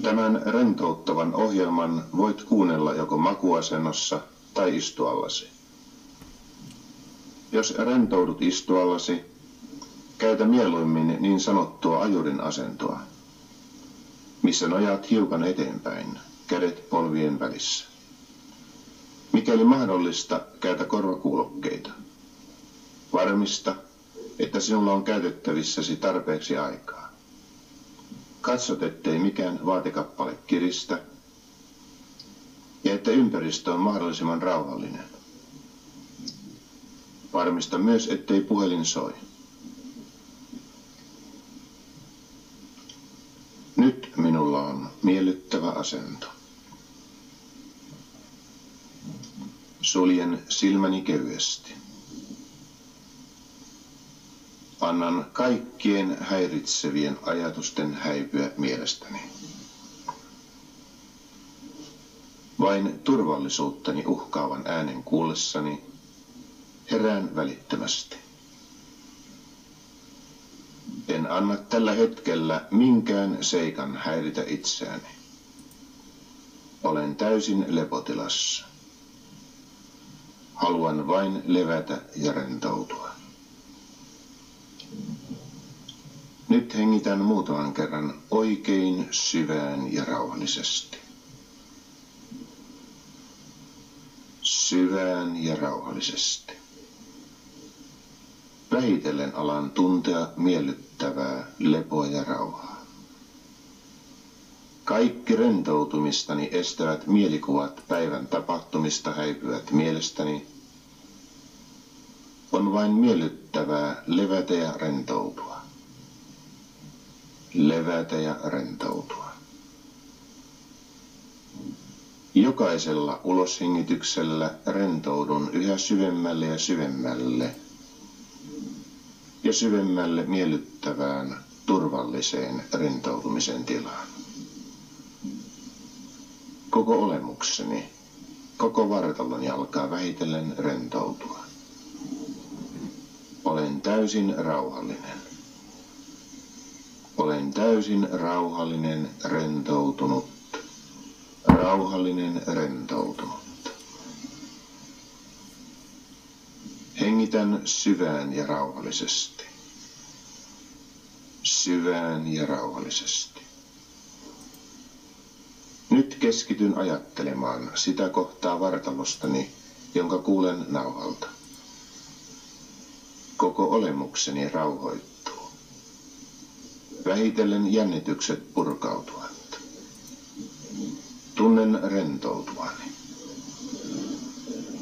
Tämän rentouttavan ohjelman voit kuunnella joko makuasennossa tai istuallasi. Jos rentoudut istuallasi, käytä mieluimmin niin sanottua ajurin asentoa, missä nojaat hiukan eteenpäin, kädet polvien välissä. Mikäli mahdollista, käytä korvakuulokkeita. Varmista, että sinulla on käytettävissäsi tarpeeksi aikaa. Katsot, ettei mikään vaatekappale kiristä ja että ympäristö on mahdollisimman rauhallinen. Varmista myös, ettei puhelin soi. Nyt minulla on miellyttävä asento. Suljen silmäni kevyesti. Annan kaikkien häiritsevien ajatusten häipyä mielestäni. Vain turvallisuuttani uhkaavan äänen kuullessani herään välittömästi. En anna tällä hetkellä minkään seikan häiritä itseäni. Olen täysin lepotilassa. Haluan vain levätä ja rentoutua. Nyt hengitän muutaman kerran oikein syvään ja rauhallisesti. Syvään ja rauhallisesti. Vähitellen alan tuntea miellyttävää lepoa ja rauhaa. Kaikki rentoutumistani estävät mielikuvat päivän tapahtumista häipyvät mielestäni. On vain miellyttävää levätä ja rentoutua. Levätä ja rentoutua. Jokaisella uloshengityksellä rentoudun yhä syvemmälle ja syvemmälle ja syvemmälle miellyttävään, turvalliseen rentoutumisen tilaan. Koko olemukseni, koko vartaloni alkaa vähitellen rentoutua. Olen täysin rauhallinen. Olen täysin rauhallinen, rentoutunut. Rauhallinen, rentoutunut. Hengitän syvään ja rauhallisesti. Syvään ja rauhallisesti. Nyt keskityn ajattelemaan sitä kohtaa vartalostani, jonka kuulen nauhalta. Koko olemukseni rauhoittuu. Vähitellen jännitykset purkautuvat. Tunnen rentoutuvani.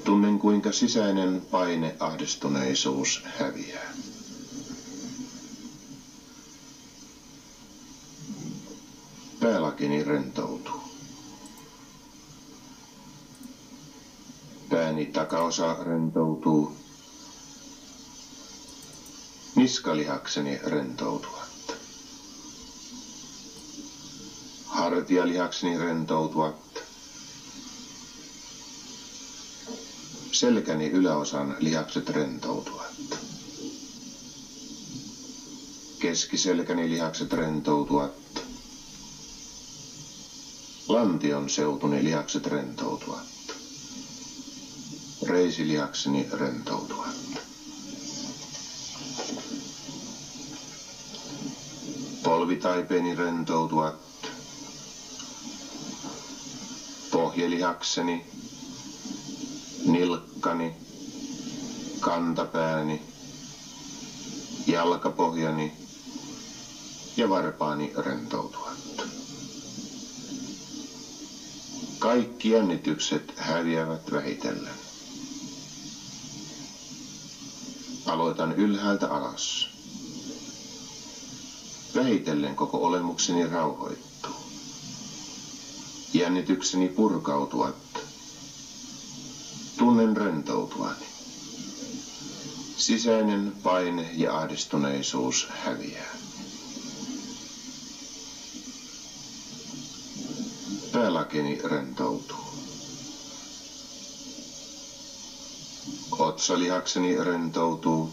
Tunnen, kuinka sisäinen paine, ahdistuneisuus häviää. Päälakini rentoutuu. Pääni takaosa rentoutuu. Niskalihakseni rentoutuvat. Hartialihakseni rentoutuvat. Selkäni yläosan lihakset rentoutuvat. Keskiselkäni lihakset rentoutuvat. Lantion seutuni lihakset rentoutuvat. Reisilihakseni rentoutuvat. Polvitaipeeni rentoutuvat. Pohjelihakseni, nilkkani, kantapääni, jalkapohjani ja varpaani rentoutuvat. Kaikki jännitykset häviävät vähitellen. Aloitan ylhäältä alas. Vähitellen koko olemukseni rauhoittuu. Jännitykseni purkautuvat. Tunnen rentoutuvani. Sisäinen paine ja ahdistuneisuus häviää. Päälakeni rentoutuu. Otsalihakseni rentoutuu.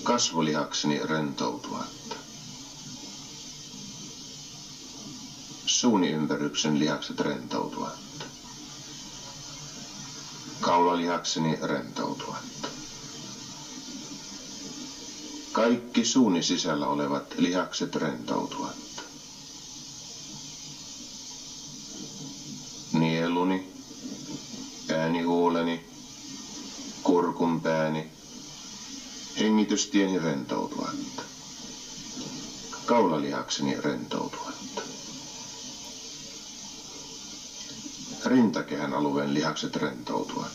Kasvolihakseni rentoutuvat. suuniympäryksen lihakset rentoutuvat. Kaulalihakseni rentoutuvat. Kaikki suuni sisällä olevat lihakset rentoutuvat. Nieluni, äänihuuleni, kurkunpääni, hengitystieni rentoutuvat. Kaulalihakseni rentoutuvat. Rintakehän alueen lihakset rentoutuvat.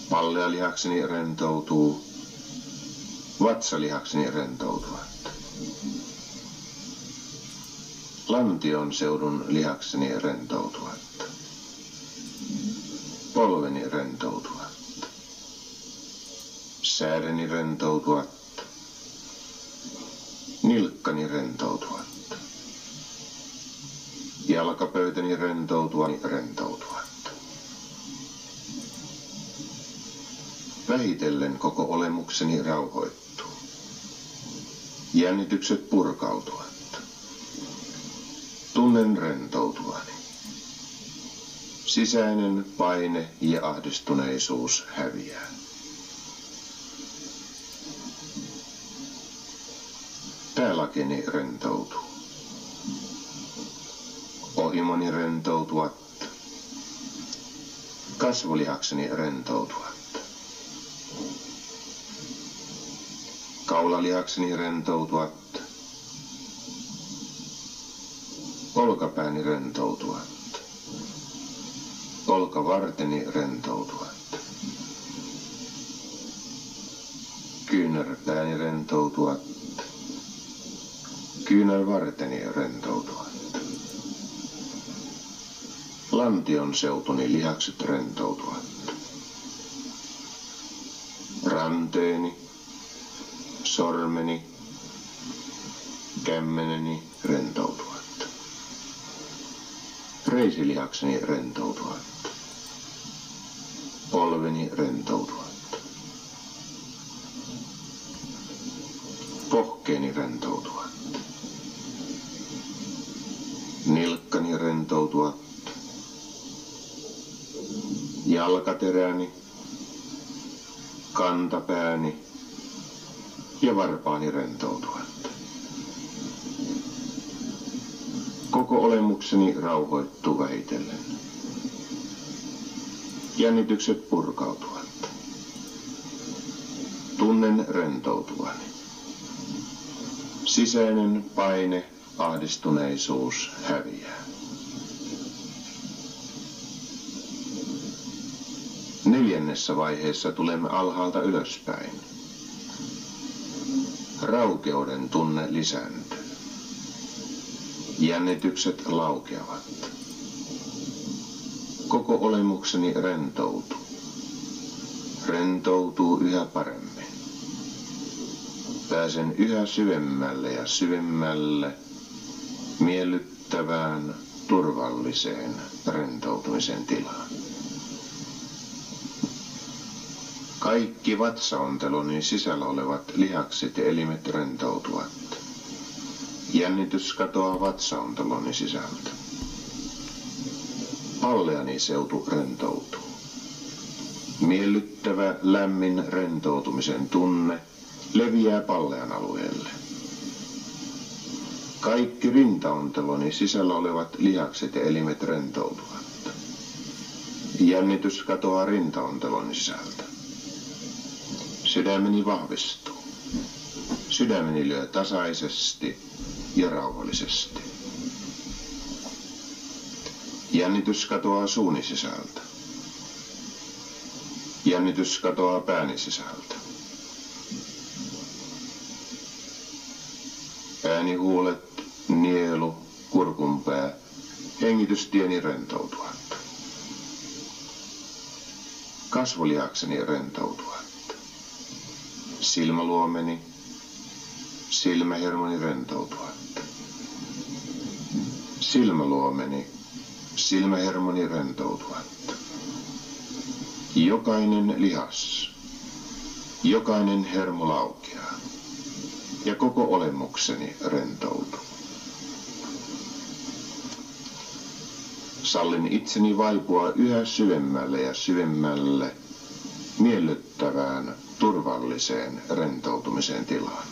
Pallealihakseni rentoutuu. Vatsalihakseni rentoutuvat. Lantion seudun lihakseni rentoutuvat. Polveni rentoutuvat. Säädeni rentoutuvat. Nilkkani rentoutuvat. Jalkapöytäni rentoutuvat. Vähitellen koko olemukseni rauhoittuu. Jännitykset purkautuvat. Tunnen rentoutuvani. Sisäinen paine ja ahdistuneisuus häviää. Päälakeni rentoutuu. Ohimoni rentoutuvat. Kasvolihakseni rentoutuvat. Kaulalihakseni rentoutuvat. Olkapääni rentoutuvat. Olkavarteni rentoutuvat. Kyynärpääni rentoutuvat. Kyynärvarteni rentoutuvat. Lantion seutuni lihakset rentoutuvat. Ranteeni, sormeni, kämmeneni rentoutuvat. Reisilihakseni rentoutuvat. Polveni rentoutuvat. Pohkeeni rentoutuvat. Nilkkani rentoutuvat. Jalkateräni, kantapääni ja varpaani rentoutuvat. Koko olemukseni rauhoittuu vähitellen. Jännitykset purkautuvat. Tunnen rentoutuvani. Sisäinen paine, ahdistuneisuus häviää. 4. vaiheessa tulemme alhaalta ylöspäin. Raukeuden tunne lisääntyy. Jännitykset laukeavat. Koko olemukseni rentoutuu. Rentoutuu yhä paremmin. Pääsen yhä syvemmälle ja syvemmälle miellyttävään, turvalliseen rentoutumisen tilaan. Kaikki vatsaonteloni sisällä olevat lihakset ja elimet rentoutuvat. Jännitys katoaa vatsaonteloni sisältä. Palleani seutu rentoutuu. Miellyttävä, lämmin rentoutumisen tunne leviää pallean alueelle. Kaikki rintaonteloni sisällä olevat lihakset ja elimet rentoutuvat. Jännitys katoaa rintaonteloni sisältä. Sydämeni vahvistuu. Sydämeni lyö tasaisesti ja rauhallisesti. Jännitys katoaa suuni sisältä. Jännitys katoaa pääni sisältä. Äänihuulet, nielu, kurkunpää, hengitystieni rentoutuvat. Kasvolihakseni rentoutuvat. Silmäluomeni, silmähermoni rentoutuvat. Silmäluomeni, silmähermoni rentoutuvat. Jokainen lihas, jokainen hermo laukeaa ja koko olemukseni rentoutuu. Sallin itseni vaipua yhä syvemmälle ja syvemmälle miellyttävään, turvalliseen rentoutumisen tilaan.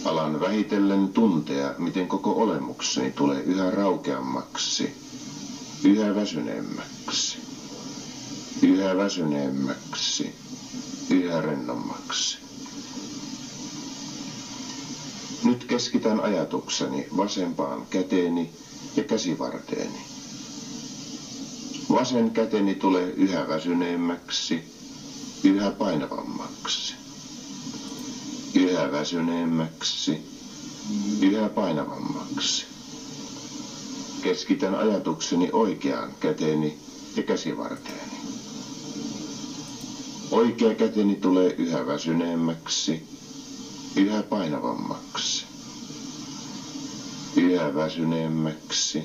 Alan vähitellen tuntea, miten koko olemukseni tulee yhä raukeammaksi, yhä väsyneemmäksi, yhä väsyneemmäksi, yhä rennommaksi. Nyt keskitän ajatukseni vasempaan käteeni ja käsivarteeni. Vasen käteni tulee yhä väsyneemmäksi, yhä painavammaksi. Yhä väsyneemmäksi, yhä painavammaksi. Keskitän ajatukseni oikeaan käteeni ja käsivarteeni. Oikea käteni tulee yhä väsyneemmäksi, yhä painavammaksi. Yhä väsyneemmäksi,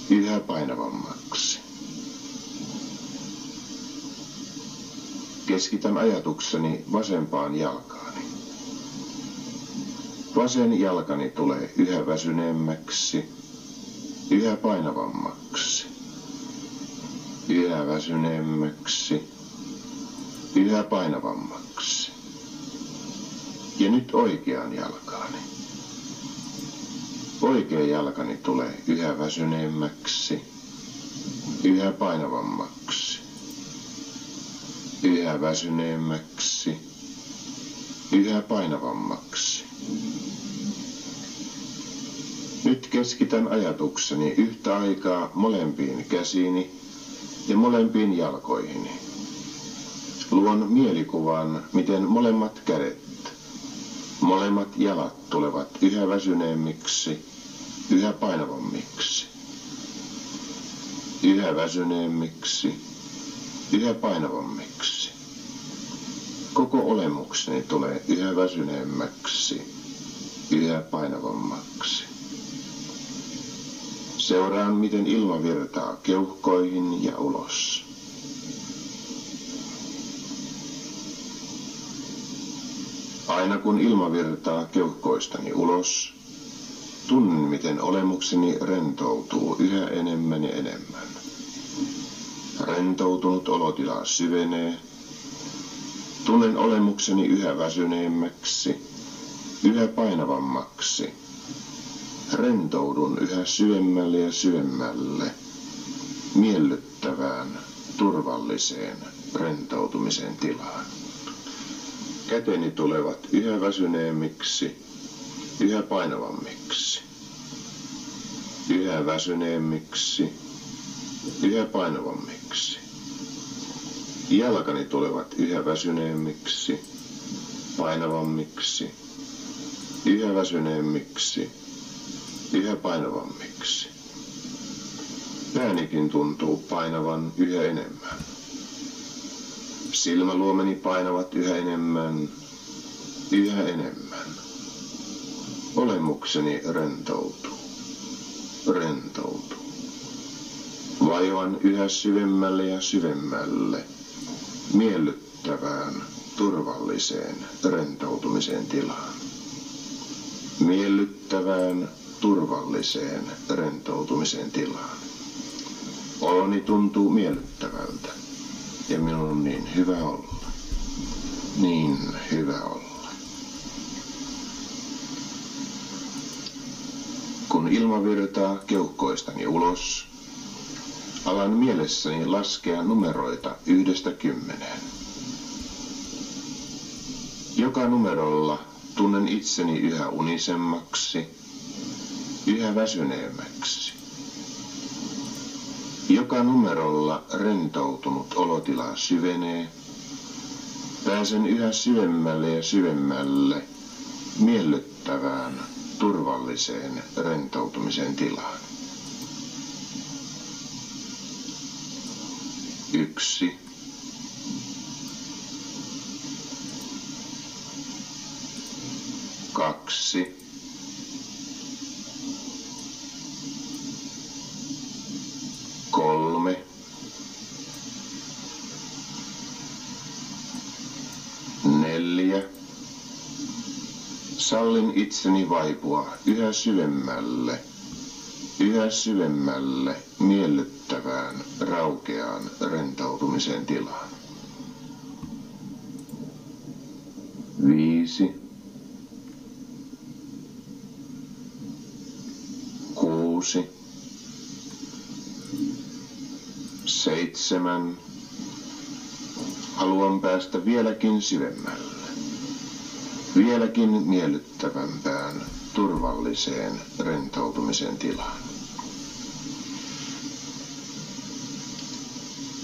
yhä painavammaksi. Keskitän ajatukseni vasempaan jalkaani. Vasen jalkani tulee yhä väsyneemmäksi, yhä painavammaksi. Yhä väsyneemmäksi, yhä painavammaksi. Ja nyt oikeaan jalkaani. Oikea jalkani tulee yhä väsyneemmäksi, yhä painavammaksi. Yhä väsyneemmäksi, yhä painavammaksi. Nyt keskitän ajatukseni yhtä aikaa molempiin käsiini ja molempiin jalkoihini. Luon mielikuvan, miten molemmat kädet, molemmat jalat tulevat yhä väsyneemmiksi, yhä painavammiksi. Yhä väsyneemmiksi, yhä painavammiksi. Koko olemukseni tulee yhä väsyneemmäksi, yhä painavammaksi. Seuraan, miten ilma virtaa keuhkoihin ja ulos. Aina kun ilma virtaa keuhkoistani ulos, tunnen, miten olemukseni rentoutuu yhä enemmän ja enemmän. Rentoutunut olotila syvenee. Tunnen olemukseni yhä väsyneemmäksi, yhä painavammaksi. Rentoudun yhä syvemmälle ja syvemmälle, miellyttävään, turvalliseen rentoutumisen tilaan. Käteni tulevat yhä väsyneemmiksi, yhä painavammiksi. Yhä väsyneemmiksi, yhä painavammiksi. Jalkani tulevat yhä väsyneemmiksi, painavammiksi. Yhä väsyneemmiksi, yhä painavammiksi. Päänikin tuntuu painavan yhä enemmän. Silmäluomeni painavat yhä enemmän, yhä enemmän. Olemukseni rentoutuu, rentoutuu. Vajoan yhä syvemmälle ja syvemmälle, miellyttävään, turvalliseen rentoutumisen tilaan. Miellyttävään, turvalliseen rentoutumisen tilaan. Oloni tuntuu miellyttävältä ja minun on niin hyvä olla. Niin hyvä olla. Kun ilma virtaa keuhkoistani ulos, alan mielessäni laskea numeroita 1–10. Joka numerolla tunnen itseni yhä unisemmaksi, yhä väsyneemmäksi. Joka numerolla rentoutunut olotila syvenee. Pääsen yhä syvemmälle ja syvemmälle miellyttävään, turvalliseen rentoutumisen tilaan. 1. 2. 3. 4. Sallin itseni vaipua yhä syvemmälle, yhä syvemmälle miellyttävään, raukeaan rentoutumisen tilaan. 5, 6, 7. Haluan päästä vieläkin syvemmälle, vieläkin miellyttävämpään, turvalliseen rentoutumisen tilaan.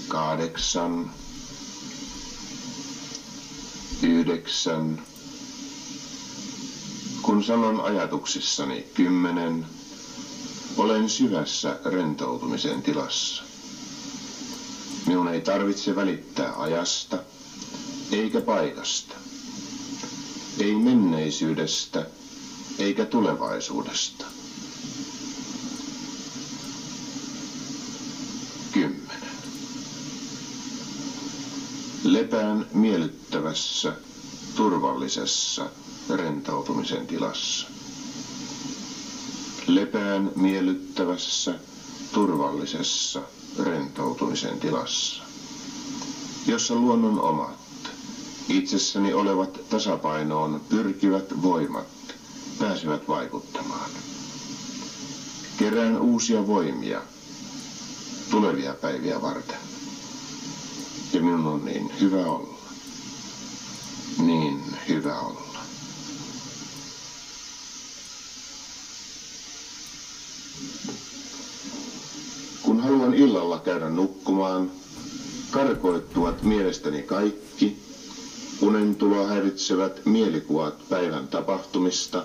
8, 9. Kun sanon ajatuksissani 10, olen syvässä rentoutumisen tilassa. Minun ei tarvitse välittää ajasta, eikä paikasta, ei menneisyydestä, eikä tulevaisuudesta. 10. Lepään miellyttävässä, turvallisessa rentoutumisen tilassa. Lepään miellyttävässä, turvallisessa rentoutumisen tilassa, jossa luonnon omat, itsessäni olevat tasapainoon pyrkivät voimat pääsevät vaikuttamaan. Kerään uusia voimia tulevia päiviä varten. Ja minun on niin hyvä olla. Niin hyvä olla. Kun haluan illalla käydä nukkumaan, karkoittuvat mielestäni kaikki unentuloa häiritsevät mielikuvat päivän tapahtumista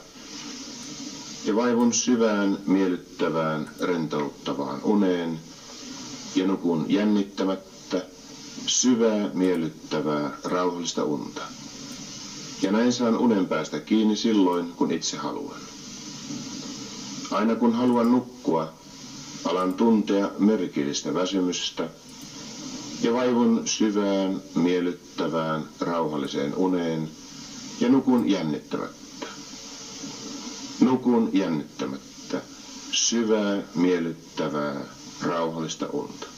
ja vaivun syvään, miellyttävään, rentouttavaan uneen ja nukun jännittämättä, syvää, miellyttävää, rauhallista unta. Ja näin saan unen päästä kiinni silloin, kun itse haluan. Aina kun haluan nukkua, alan tuntea merkillistä väsymystä ja vaivun syvään, miellyttävään, rauhalliseen uneen ja nukun jännittämättä. Nukun jännittämättä, syvää, miellyttävää, rauhallista unta.